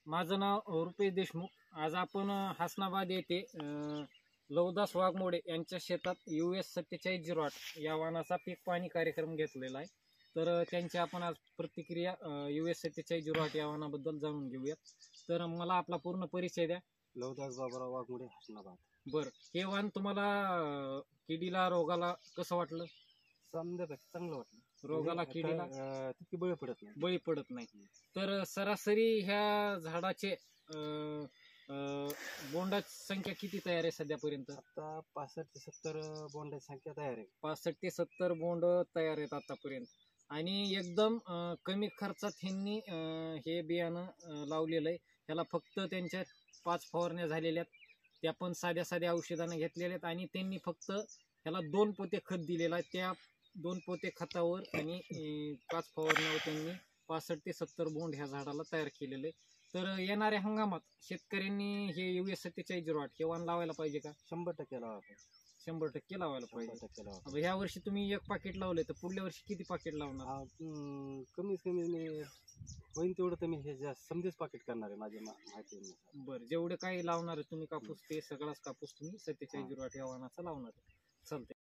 माझं नाव रुपेश देशमुख. आज आपण हसनाबाद येथे लवदास वाघमोडे यांच्या शेतात US 4708 या वाहनाचा पीक पाहणी कार्यक्रम घेतलेला आहे. तर त्यांची आपण आज प्रतिक्रिया US 4708 या वाहनाबद्दल जाणून घेऊयात. तर मला आपला पूर्ण परिचय द्या. लवदास बाबूराव वाघमोडे, हसनाबाद. बरं, हे वाहन तुम्हाला किडीला रोगाला कसं वाटलं? समजापेक्षा चांगलं वाटलं. रोगाला किडीला तितकी बळी पडत नाही. तर सरासरी ह्या झाडाचे बोंडाची संख्या किती तयार आहे सध्यापर्यंत? आता 65 ते 70 बोंडाची संख्या तयार आहे. 65 ते 70 बोंड तयार आहेत आतापर्यंत. आणि एकदम कमी खर्चात ह्यांनी हे बियाणं लावलेलं आहे. ह्याला फक्त त्यांच्या 5 फवारण्या झालेल्या आहेत, त्या पण साध्या औषधानं घेतलेल्या आहेत. आणि त्यांनी फक्त ह्याला 2 पोते खत दिलेलं आहे. त्या 2 पोते खतावर आणि 5 फवारण्यावर त्यांनी 65 ते 70 बोंड ह्या झाडाला तयार केलेलं आहे. तर येणाऱ्या हंगामात शेतकऱ्यांनी हे US 4708 हे वाण लावायला पाहिजे का? 100% लावायला पाहिजे. 100% लावायला पाहिजे. 100% लावायला. आता ह्या वर्षी तुम्ही 1 पाकिट लावलंय, तर पुढल्या वर्षी किती पाकिट लावणार? कमीत कमी मी होईन तेवढं तर मी हे जास्त समजेच पाकिट करणार आहे माझ्या माहितीनुसार. बरं, जेवढे काही लावणार आहे तुम्ही कापूस, ते सगळाच कापूस तुम्ही 4708 या वाणाचा लावणार आहे. चालतंय.